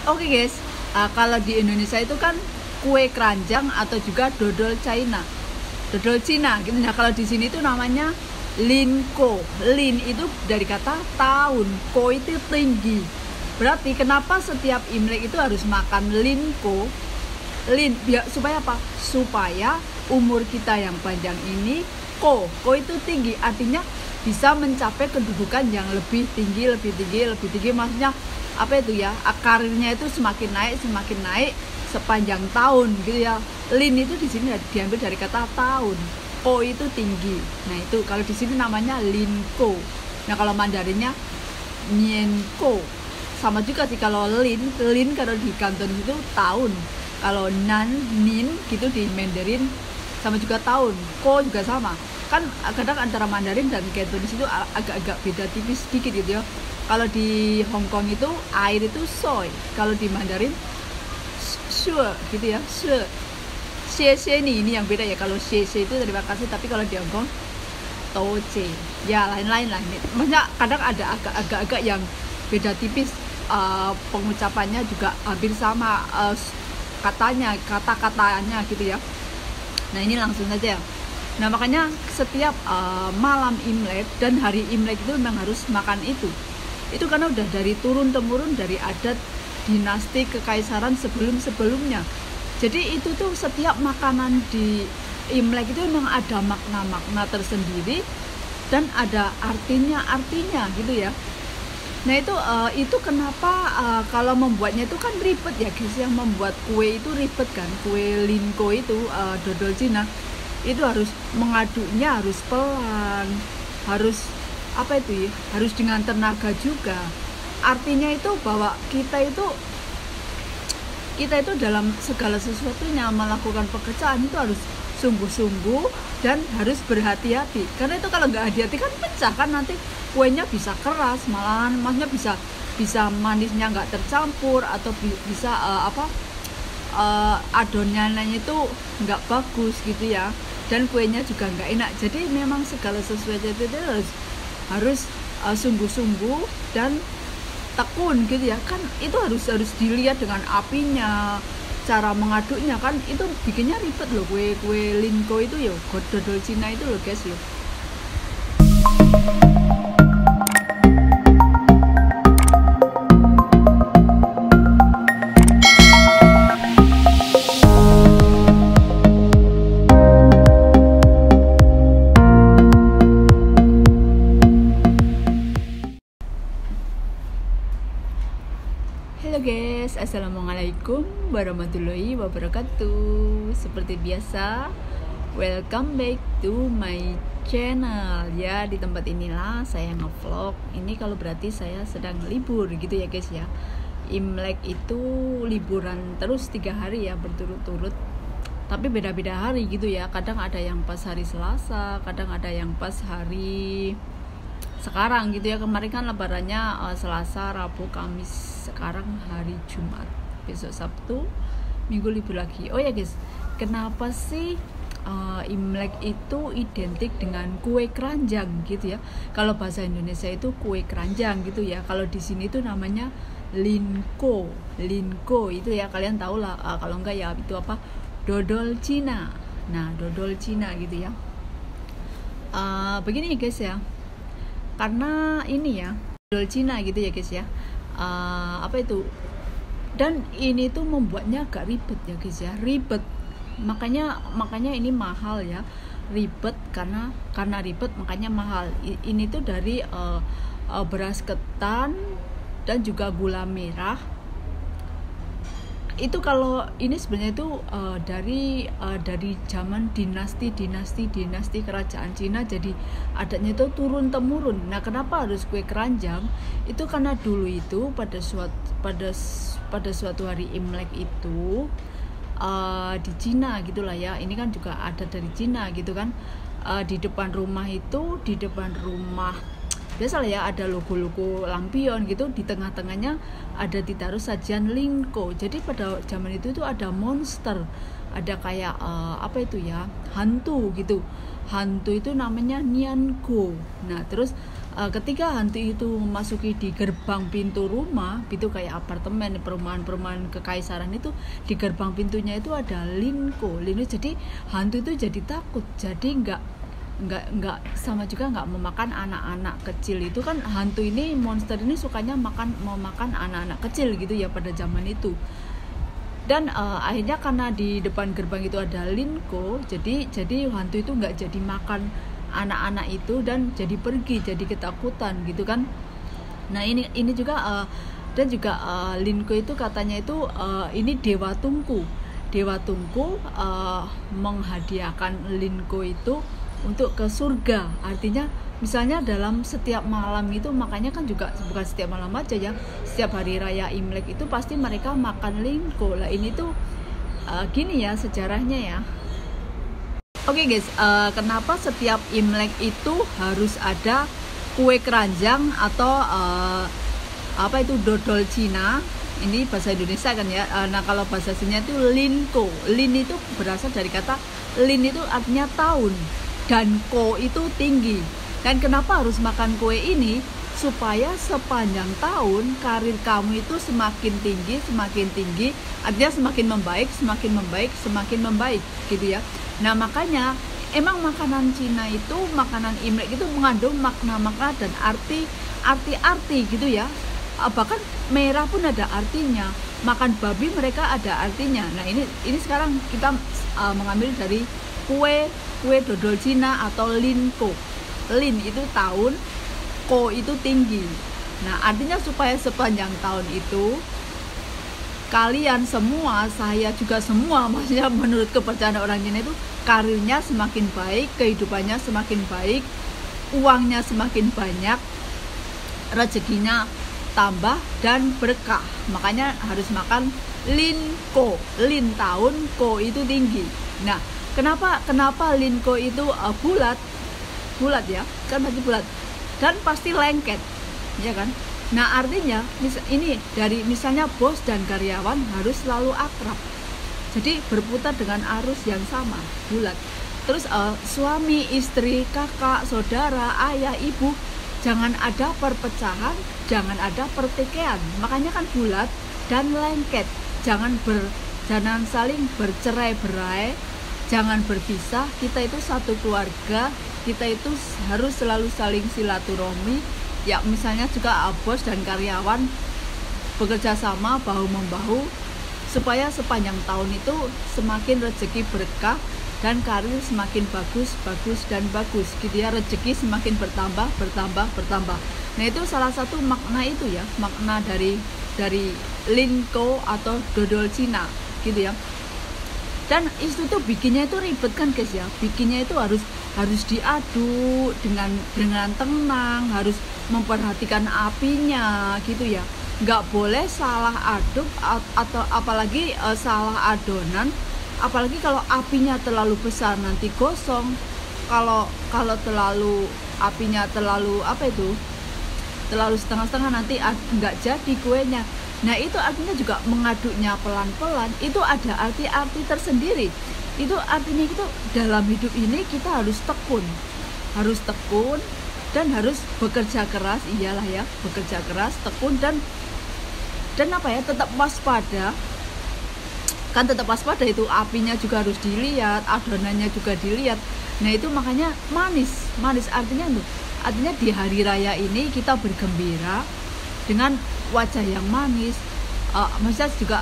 Oke guys, kalau di Indonesia itu kan kue keranjang atau juga dodol China, dodol Cina gitu. Nah kalau di sini itu namanya linko. Lin itu dari kata tahun, ko itu tinggi. Berarti kenapa setiap Imlek itu harus makan linko? Lin supaya apa? Supaya umur kita yang panjang ini ko itu tinggi, artinya bisa mencapai kedudukan yang lebih tinggi, maksudnya apa itu ya, karirnya itu semakin naik sepanjang tahun gitu ya. Lin itu di sini diambil dari kata tahun, ko itu tinggi. Nah itu kalau di sini namanya linko. Nah kalau Mandarinnya nianko. Sama juga sih kalau lin kalau di kanton itu tahun. Kalau nin gitu di Mandarin sama juga tahun. Ko juga sama. Kan kadang antara Mandarin dan Cantonese itu agak-agak beda tipis sedikit gitu ya. Kalau di Hong Kong itu air itu soy, kalau di Mandarin sure gitu ya, sure. Xie ini yang beda ya. Kalau xie itu terima kasih, tapi kalau di Hong Kong toce. Ya lain-lain lah. Maksudnya kadang ada agak-agak yang beda tipis, pengucapannya juga hampir sama, kata-katanya gitu ya. Nah ini langsung saja. Nah makanya setiap malam Imlek dan hari Imlek itu memang harus makan itu karena udah dari turun temurun dari adat dinasti kekaisaran sebelumnya. Jadi itu tuh setiap makanan di Imlek itu memang ada makna tersendiri dan ada artinya gitu ya. Nah itu kenapa kalau membuatnya itu kan ribet ya guys. Yang membuat kue itu ribet kan, kue linko itu, dodol Cina itu harus mengaduknya harus pelan, harus apa itu ya, harus dengan tenaga juga. Artinya itu bahwa kita itu dalam segala sesuatunya melakukan pekerjaan itu harus sungguh-sungguh dan harus berhati-hati. Karena itu kalau nggak hati-hati kan pecah kan, nanti kuenya bisa keras, malahan maksudnya bisa manisnya nggak tercampur, atau bisa adonannya itu nggak bagus gitu ya, dan kuenya juga nggak enak. Jadi memang segala sesuatu itu harus sungguh-sungguh dan tekun gitu ya kan. Itu harus dilihat dengan apinya, cara mengaduknya kan, itu bikinnya ribet loh. Kue linko itu ya, dodol Cina itu loh guys loh. Halo guys, assalamualaikum warahmatullahi wabarakatuh. Seperti biasa, welcome back to my channel. Ya, di tempat inilah saya ngevlog. Ini kalau berarti saya sedang libur gitu ya guys ya. Imlek itu liburan terus 3 hari ya berturut-turut. Tapi beda-beda hari gitu ya. Kadang ada yang pas hari Selasa, kadang ada yang pas hari sekarang gitu ya. Kemarin kan lebarannya Selasa, Rabu, Kamis. Sekarang hari Jumat, besok Sabtu, Minggu libur lagi. Oh ya guys, kenapa sih Imlek itu identik dengan kue keranjang gitu ya? Kalau bahasa Indonesia itu kue keranjang gitu ya. Kalau di sini tuh namanya linko itu ya, kalian tahu lah. Kalau enggak ya itu apa, dodol Cina. Nah dodol Cina gitu ya. Begini guys ya, karena ini ya dodol Cina gitu ya guys ya. Apa itu, dan ini tuh membuatnya agak ribet ya guys ya, ribet. Makanya ini mahal ya, ribet karena ribet makanya mahal. Ini tuh dari beras ketan dan juga gula merah. Itu kalau ini sebenarnya itu dari zaman dinasti kerajaan Cina, jadi adatnya itu turun temurun. Nah kenapa harus kue keranjang? Itu karena dulu itu pada suatu hari Imlek itu di Cina gitulah ya. Ini kan juga ada dari Cina gitu kan. Di depan rumah biasalah ya, ada logo-logo lampion gitu, di tengah-tengahnya ada ditaruh sajian linko. Jadi pada zaman itu tuh ada monster, ada kayak apa itu ya, hantu gitu. Hantu itu namanya Nianko. Nah terus ketika hantu itu memasuki di gerbang pintu rumah, itu kayak apartemen, perumahan-perumahan kekaisaran itu, di gerbang pintunya itu ada linko. Jadi hantu itu jadi takut, jadi nggak sama juga nggak memakan anak-anak kecil. Itu kan hantu ini, monster ini sukanya memakan anak-anak kecil gitu ya pada zaman itu. Dan akhirnya karena di depan gerbang itu ada linko, jadi hantu itu nggak jadi makan anak-anak itu dan jadi pergi, jadi ketakutan gitu kan. Nah ini juga dan juga linko itu katanya itu ini dewa tungku menghadiahkan linko itu untuk ke surga. Artinya misalnya dalam setiap malam itu, makanya kan juga bukan setiap malam aja ya, setiap hari raya Imlek itu pasti mereka makan linko lah. Ini tuh gini ya sejarahnya ya. Oke guys, kenapa setiap Imlek itu harus ada kue keranjang atau apa itu dodol Cina? Ini bahasa Indonesia kan ya. Nah kalau bahasa Cina itu linko. Lin itu berasal dari kata lin, itu artinya tahun, dan ko itu tinggi. Dan kenapa harus makan kue ini? Supaya sepanjang tahun karir kamu itu semakin tinggi, artinya semakin membaik gitu ya. Nah makanya emang makanan Cina itu, makanan Imlek itu mengandung makna-makna dan arti gitu ya. Bahkan merah pun ada artinya, makan babi mereka ada artinya. Nah ini sekarang kita mengambil dari kue dodol Cina atau linko. Lin itu tahun, ko itu tinggi. Nah artinya supaya sepanjang tahun itu kalian semua, saya juga semua, maksudnya menurut kepercayaan orang Cina itu, karirnya semakin baik, kehidupannya semakin baik, uangnya semakin banyak, rezekinya tambah dan berkah. Makanya harus makan linko. Lin tahun, ko itu tinggi. Nah kenapa linko itu bulat ya, kan pasti bulat dan pasti lengket ya kan. Nah artinya ini dari misalnya bos dan karyawan harus selalu akrab, jadi berputar dengan arus yang sama, bulat. Terus suami, istri, kakak, saudara, ayah, ibu, jangan ada perpecahan, jangan ada pertikaian. Makanya kan bulat dan lengket. Jangan saling bercerai-berai, jangan berpisah. Kita itu satu keluarga, kita itu harus selalu saling silaturahmi ya. Misalnya juga bos dan karyawan bekerja sama bahu-membahu supaya sepanjang tahun itu semakin rezeki berkah dan karir semakin bagus gitu ya. Rezeki semakin bertambah. Nah itu salah satu makna itu ya, makna dari linko atau dodol Cina gitu ya. Dan itu tuh bikinnya itu ribet kan guys ya, bikinnya itu harus diaduk dengan tenang, harus memperhatikan apinya gitu ya. Nggak boleh salah aduk atau apalagi salah adonan, apalagi kalau apinya terlalu besar nanti gosong. Kalau terlalu apinya terlalu terlalu setengah-setengah nanti nggak jadi kuenya. Nah itu artinya juga mengaduknya pelan-pelan, itu ada arti-arti tersendiri. Itu artinya itu dalam hidup ini kita harus tekun dan harus bekerja keras. Iyalah ya, bekerja keras, tekun dan apa ya, tetap waspada. Kan tetap waspada, itu apinya juga harus dilihat, adonannya juga dilihat. Nah itu makanya manis artinya di hari raya ini kita bergembira dengan wajah yang manis, maksudnya juga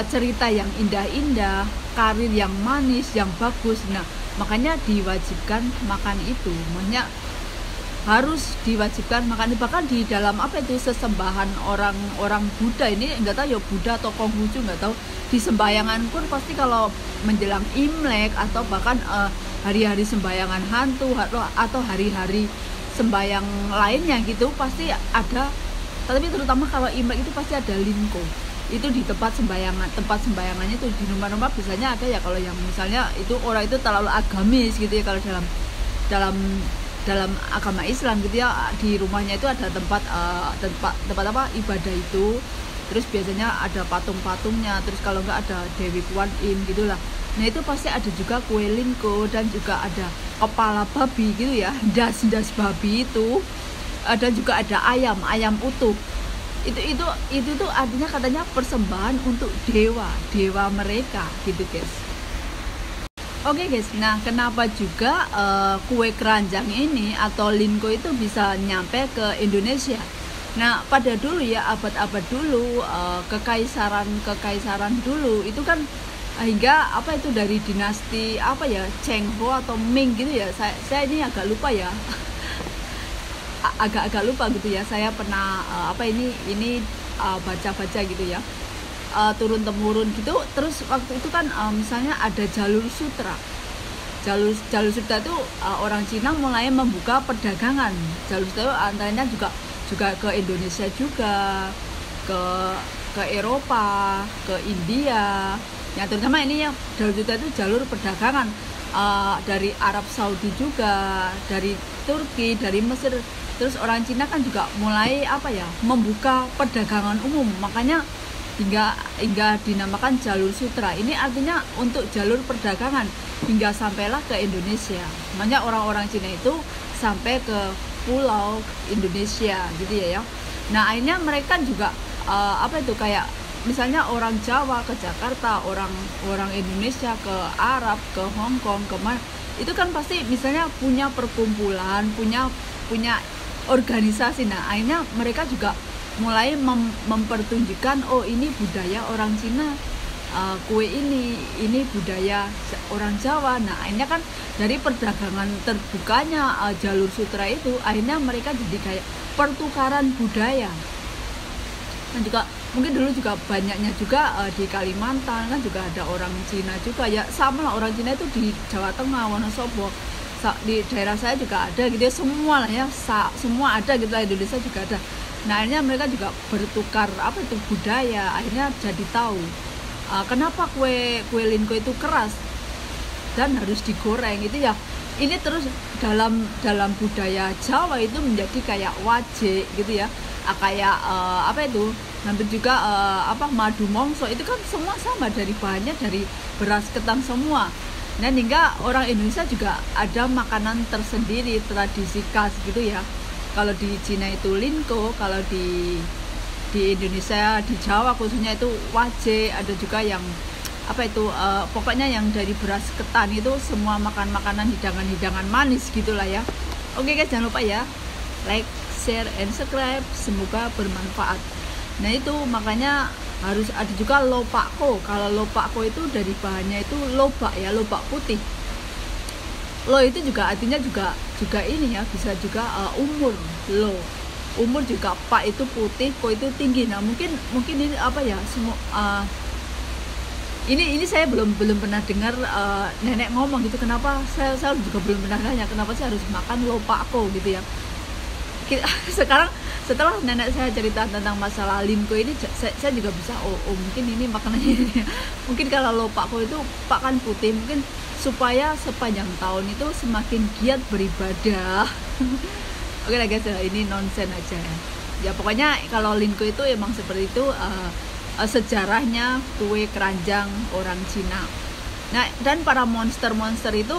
cerita yang indah-indah, karir yang manis, yang bagus. Nah makanya diwajibkan makan itu, maksudnya harus diwajibkan makan. Bahkan di dalam sesembahan orang Buddha ini, enggak tahu ya Buddha atau Konghucu, enggak tahu, di sembayangan pun pasti kalau menjelang Imlek atau bahkan hari-hari sembayangan hantu atau hari-hari sembayang lainnya gitu pasti ada. Tapi terutama kalau Imlek itu pasti ada linko. Itu di tempat sembayangannya itu di rumah-rumah biasanya ada ya. Kalau yang misalnya itu orang itu terlalu agamis gitu ya, kalau dalam agama Islam gitu ya, di rumahnya itu ada tempat ibadah itu. Terus biasanya ada patung-patungnya, terus kalau enggak ada Dewi Kuan Yin gitulah. Nah itu pasti ada juga kue linko dan juga ada kepala babi gitu ya, das babi itu. Ada juga ada ayam utuh. Itu tuh artinya katanya persembahan untuk dewa mereka gitu guys. Oke guys, nah kenapa juga kue keranjang ini atau linko itu bisa nyampe ke Indonesia? Nah pada dulu ya, abad-abad dulu, kekaisaran dulu itu kan hingga apa itu dari dinasti apa ya, Cheng Ho atau Ming gitu ya, saya ini agak lupa ya. agak lupa gitu ya, saya pernah baca-baca gitu ya, turun temurun gitu. Terus waktu itu kan misalnya ada jalur sutra itu orang Cina mulai membuka perdagangan. Jalur sutra itu antaranya juga ke Indonesia juga, ke Eropa, ke India. Yang terutama ini yang jalur sutra itu jalur perdagangan, dari Arab Saudi juga, dari Turki, dari Mesir. Terus orang Cina kan juga mulai membuka perdagangan umum, makanya hingga dinamakan jalur sutra. Ini artinya untuk jalur perdagangan hingga sampailah ke Indonesia. Makanya orang-orang Cina itu sampai ke pulau Indonesia gitu ya. Nah akhirnya mereka juga kayak misalnya orang Jawa ke Jakarta, orang Indonesia ke Arab, ke Hong Kong, itu kan pasti misalnya punya perkumpulan, punya organisasi. Nah akhirnya mereka juga mulai mempertunjukkan, oh ini budaya orang Cina, kue ini budaya orang Jawa. Nah akhirnya kan dari perdagangan terbukanya jalur sutra itu, akhirnya mereka jadi kayak pertukaran budaya. Dan juga mungkin dulu juga banyaknya juga di Kalimantan kan juga ada orang Cina juga ya, sama lah orang Cina itu di Jawa Tengah, Wonosobo, di daerah saya juga ada gitu ya, semua lah ya, semua ada gitu lah, Indonesia juga ada. Nah akhirnya mereka juga bertukar budaya, akhirnya jadi tahu kenapa kue linko itu keras dan harus digoreng itu ya. Ini terus dalam budaya Jawa itu menjadi kayak wajik gitu ya, kayak hampir juga madu mongso itu kan semua sama, dari bahannya dari beras ketan semua. Dan hingga orang Indonesia juga ada makanan tersendiri, tradisi khas gitu ya. Kalau di Cina itu linko, kalau di Indonesia, di Jawa khususnya itu wajik. Ada juga yang pokoknya yang dari beras ketan itu, semua makanan hidangan manis gitulah ya. Oke guys, jangan lupa ya like, share, and subscribe, semoga bermanfaat. Nah itu makanya harus ada juga lopakko. Kalau lopakko itu dari bahannya itu lobak ya, lobak putih. Lo itu juga artinya juga ini ya, bisa juga umur. Umur juga, pak itu putih, ko itu tinggi. Nah mungkin ini ini saya belum pernah dengar nenek ngomong gitu. Kenapa saya juga belum pernah nanya kenapa saya harus makan lopakko gitu ya. Sekarang setelah nenek saya cerita tentang masalah linko ini, saya juga bisa mungkin ini makanannya ini. Mungkin kalau lopakko itu pak kan putih, mungkin supaya sepanjang tahun itu semakin giat beribadah. Oke lah guys, ini nonsen aja ya. Pokoknya kalau linko itu emang seperti itu sejarahnya kue keranjang orang Cina. Nah dan para monster itu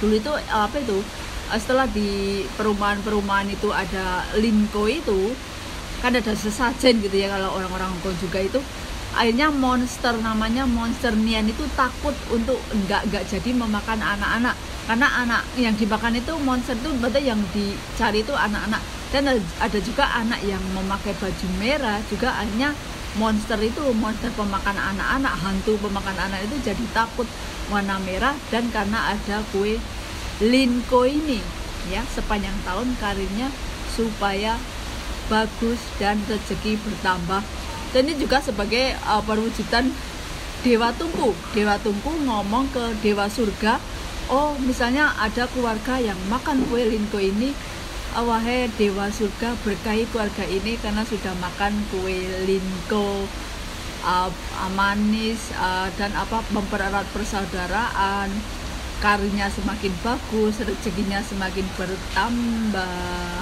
dulu itu setelah di perumahan itu ada linko itu kan ada sesajen gitu ya. Kalau orang-orang Hongkong juga itu akhirnya namanya monster Nian itu takut untuk enggak jadi memakan anak-anak, karena anak yang dimakan itu monster itu berarti yang dicari itu anak-anak. Dan ada juga anak yang memakai baju merah juga, akhirnya monster pemakan anak-anak, hantu pemakan anak itu jadi takut warna merah. Dan karena ada kue linko ini ya, sepanjang tahun karirnya supaya bagus dan rezeki bertambah. Dan ini juga sebagai perwujudan Dewa Tungku ngomong ke Dewa Surga, oh misalnya ada keluarga yang makan kue linko ini, wahai Dewa Surga berkahi keluarga ini karena sudah makan kue linko, manis dan mempererat persaudaraan, karirnya semakin bagus, rezekinya semakin bertambah.